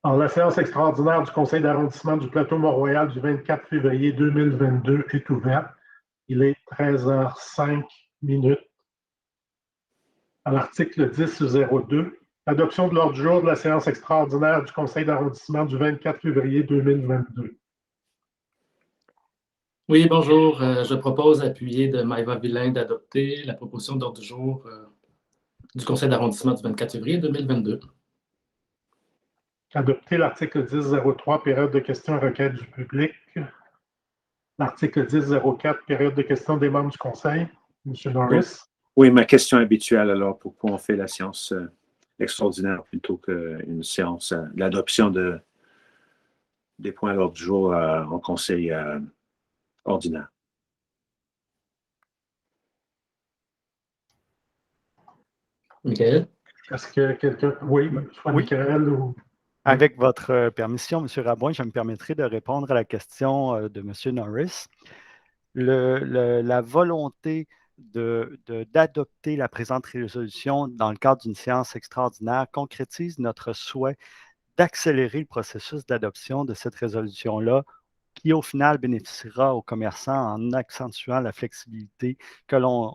Alors, la séance extraordinaire du Conseil d'arrondissement du Plateau Mont-Royal du 24 février 2022 est ouverte. Il est 13h05 à l'article 10.02. Adoption de l'ordre du jour de la séance extraordinaire du Conseil d'arrondissement du 24 février 2022. Oui, bonjour. Je propose, appuyé de Maëva Villain, d'adopter la proposition d'ordre du jour du Conseil d'arrondissement du 24 février 2022. Adopter l'article 10.03, période de questions et requêtes du public. L'article 10.04, période de questions des membres du Conseil. M. Norris. Oui, ma question habituelle, alors, pourquoi on fait la séance extraordinaire plutôt qu'une séance, l'adoption des points à l'ordre du jour en Conseil ordinaire. Michael? Est-ce que quelqu'un... Oui, soit Oui. Michael ou... Avec votre permission, M. Rabouin, je me permettrai de répondre à la question de M. Norris. La volonté d'adopter la présente résolution dans le cadre d'une séance extraordinaire concrétise notre souhait d'accélérer le processus d'adoption de cette résolution-là, qui au final bénéficiera aux commerçants en accentuant la flexibilité que l'on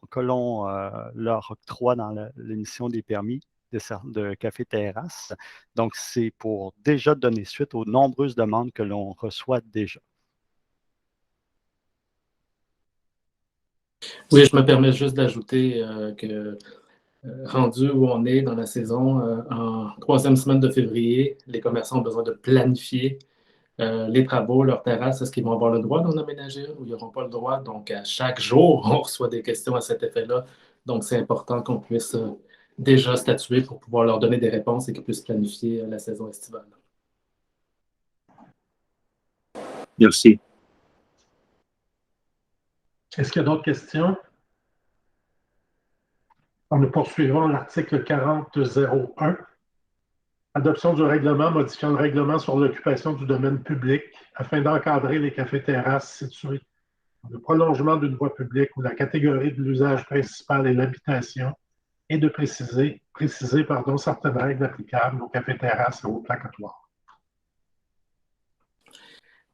leur octroie dans l'émission des permis de café-terrasse. Donc, c'est pour déjà donner suite aux nombreuses demandes que l'on reçoit déjà. Oui, je me permets juste d'ajouter que rendu où on est dans la saison, en troisième semaine de février, les commerçants ont besoin de planifier les travaux, leurs terrasses. Est-ce qu'ils vont avoir le droit d'en aménager ou ils n'auront pas le droit? Donc, à chaque jour, on reçoit des questions à cet effet-là. Donc, c'est important qu'on puisse déjà statuer pour pouvoir leur donner des réponses et qu'ils puissent planifier la saison estivale. Merci. Est-ce qu'il y a d'autres questions? Nous poursuivons l'article 40.01. Adoption du règlement modifiant le règlement sur l'occupation du domaine public afin d'encadrer les cafés-terrasses situés dans le prolongement d'une voie publique où la catégorie de l'usage principal est l'habitation et de préciser certaines règles applicables aux cafés-terrasses et aux placatoires.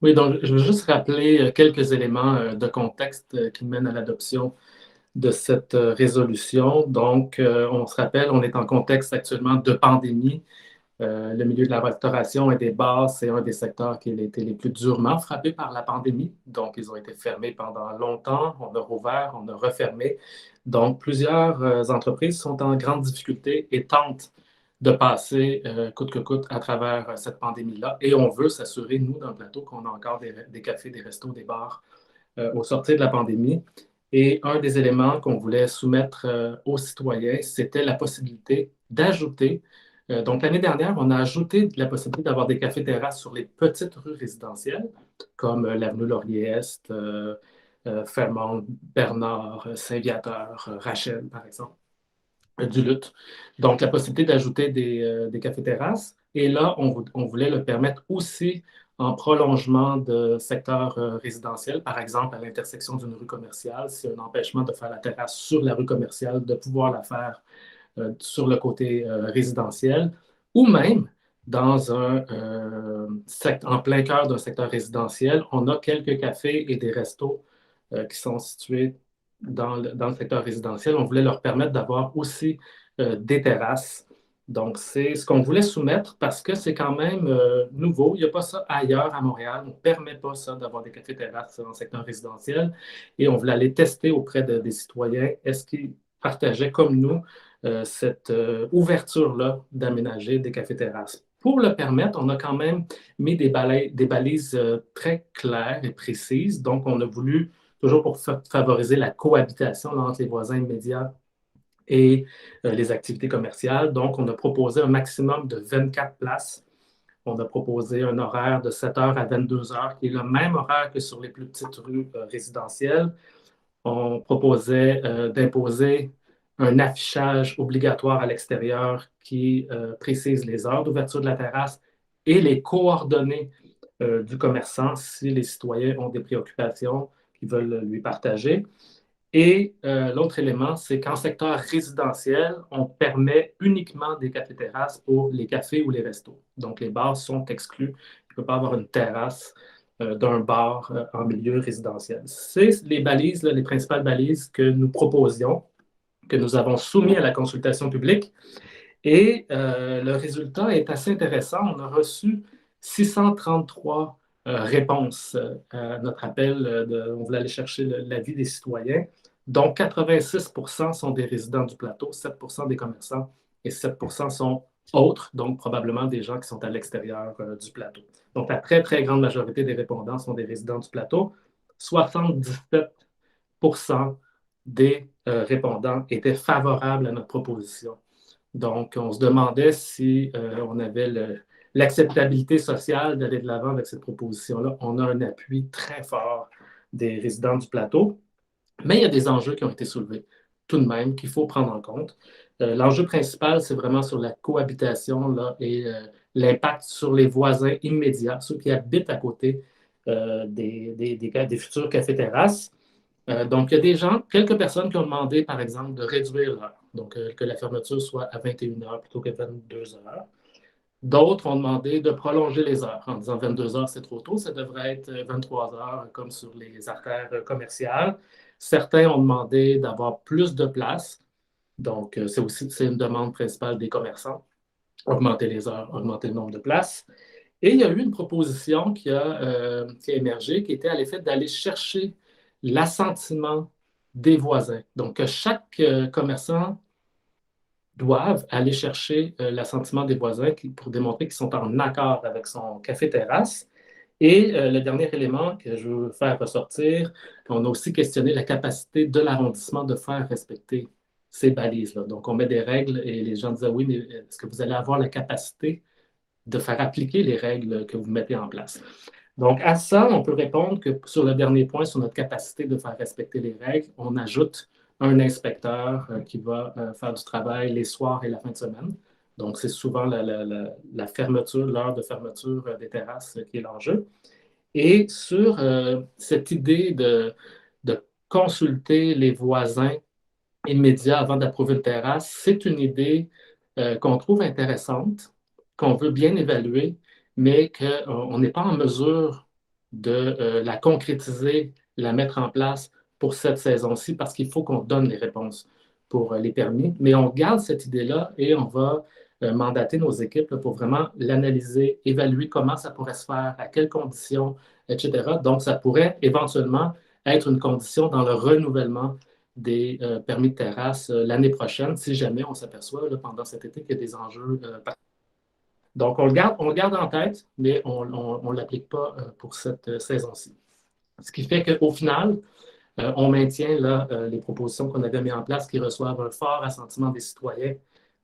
Oui, donc je veux juste rappeler quelques éléments de contexte qui mènent à l'adoption de cette résolution. Donc, on se rappelle, on est en contexte actuellement de pandémie. Le milieu de la restauration et des bars, c'est un des secteurs qui a été les plus durement frappés par la pandémie. Donc, ils ont été fermés pendant longtemps. On a rouvert, on a refermé. Donc, plusieurs entreprises sont en grande difficulté et tentent de passer coûte que coûte à travers cette pandémie-là. Et on veut s'assurer, nous, dans le plateau, qu'on a encore des cafés, des restos, des bars au sortir de la pandémie. Et un des éléments qu'on voulait soumettre aux citoyens, c'était la possibilité d'ajouter. Donc, l'année dernière, on a ajouté la possibilité d'avoir des cafés-terrasses sur les petites rues résidentielles, comme l'avenue Laurier-Est, Fairmont, Bernard, Saint-Viateur, Rachel, par exemple, Duluth. Donc, la possibilité d'ajouter des cafés-terrasses. Et là, on voulait le permettre aussi en prolongement de secteurs résidentiels, par exemple à l'intersection d'une rue commerciale, s'il y a un empêchement de faire la terrasse sur la rue commerciale, de pouvoir la faire sur le côté résidentiel, ou même en plein cœur d'un secteur résidentiel, on a quelques cafés et des restos qui sont situés dans le secteur résidentiel. On voulait leur permettre d'avoir aussi des terrasses. Donc, c'est ce qu'on voulait soumettre parce que c'est quand même nouveau. Il n'y a pas ça ailleurs à Montréal. On ne permet pas ça d'avoir des cafés-terrasses dans le secteur résidentiel. Et on voulait aller tester auprès des citoyens. Est-ce qu'ils partageaient comme nous cette ouverture-là d'aménager des cafés-terrasses? Pour le permettre, on a quand même mis des balises très claires et précises. Donc, on a voulu, toujours pour favoriser la cohabitation entre les voisins immédiats et les activités commerciales. Donc, on a proposé un maximum de 24 places. On a proposé un horaire de 7 h à 22 h, qui est le même horaire que sur les plus petites rues résidentielles. On proposait d'imposer un affichage obligatoire à l'extérieur qui précise les heures d'ouverture de la terrasse et les coordonnées du commerçant si les citoyens ont des préoccupations qu'ils veulent lui partager. Et l'autre élément, c'est qu'en secteur résidentiel, on permet uniquement des cafés-terrasses pour les cafés ou les restos. Donc, les bars sont exclus. Il ne peut pas avoir une terrasse d'un bar en milieu résidentiel. C'est les balises, là, les principales balises que nous proposions, que nous avons soumis à la consultation publique. Et le résultat est assez intéressant. On a reçu 633 réponses à notre appel. On voulait aller chercher l'avis des citoyens. Donc, 86% sont des résidents du plateau, 7% des commerçants et 7% sont autres, donc probablement des gens qui sont à l'extérieur du plateau. Donc, la très, très grande majorité des répondants sont des résidents du plateau. 77% des répondants étaient favorables à notre proposition. Donc, on se demandait si on avait l'acceptabilité sociale d'aller de l'avant avec cette proposition-là. On a un appui très fort des résidents du plateau, mais il y a des enjeux qui ont été soulevés tout de même qu'il faut prendre en compte. L'enjeu principal, c'est vraiment sur la cohabitation là, et l'impact sur les voisins immédiats, ceux qui habitent à côté des futurs cafés-terrasses. Donc, il y a des gens, quelques personnes qui ont demandé, par exemple, de réduire l'heure, donc que la fermeture soit à 21 heures plutôt que 22 heures. D'autres ont demandé de prolonger les heures en disant 22 heures, c'est trop tôt, ça devrait être 23 heures comme sur les artères commerciales. Certains ont demandé d'avoir plus de place. Donc, c'est une demande principale des commerçants, augmenter les heures, augmenter le nombre de places. Et il y a eu une proposition qui a émergé, qui était à l'effet d'aller chercher l'assentiment des voisins. Donc, chaque commerçant doit aller chercher l'assentiment des voisins pour démontrer qu'ils sont en accord avec son café-terrasse. Et le dernier élément que je veux faire ressortir, on a aussi questionné la capacité de l'arrondissement de faire respecter ces balises-là. Donc, on met des règles et les gens disaient, oui, mais est-ce que vous allez avoir la capacité de faire appliquer les règles que vous mettez en place? Donc, à ça, on peut répondre que sur le dernier point, sur notre capacité de faire respecter les règles, on ajoute un inspecteur qui va faire du travail les soirs et la fin de semaine. Donc, c'est souvent la fermeture, l'heure de fermeture des terrasses qui est l'enjeu. Et sur cette idée de consulter les voisins immédiats avant d'approuver une terrasse, c'est une idée qu'on trouve intéressante, qu'on veut bien évaluer, mais qu'on n'est pas en mesure de la concrétiser, la mettre en place pour cette saison-ci, parce qu'il faut qu'on donne les réponses pour les permis. Mais on garde cette idée-là et on va mandater nos équipes pour vraiment l'analyser, évaluer comment ça pourrait se faire, à quelles conditions, etc. Donc, ça pourrait éventuellement être une condition dans le renouvellement des permis de terrasse l'année prochaine, si jamais on s'aperçoit pendant cet été qu'il y a des enjeux. Donc, on le garde en tête, mais on ne l'applique pas pour cette saison-ci. Ce qui fait qu'au final, on maintient là, les propositions qu'on avait mises en place qui reçoivent un fort assentiment des citoyens.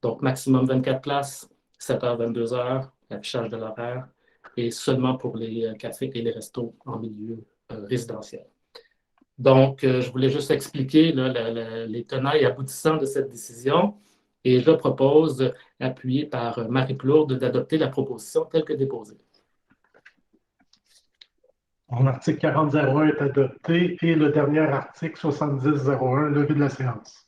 Donc, maximum 24 places, 7h, 22h, affichage de l'horaire, et seulement pour les cafés et les restos en milieu résidentiel. Donc, je voulais juste expliquer là, les tenants et aboutissants de cette décision et je propose, appuyé par Marie Plourde, d'adopter la proposition telle que déposée. L'article 40.01 est adopté et le dernier article 70.01, levé de la séance.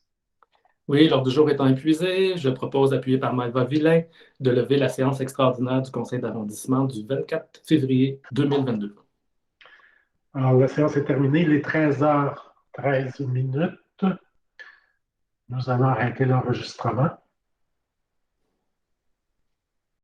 Oui, l'ordre du jour étant épuisé, je propose, appuyé par Maëva Villain, de lever la séance extraordinaire du conseil d'arrondissement du 24 février 2022. Alors, la séance est terminée. Il est 13h13. Nous allons arrêter l'enregistrement.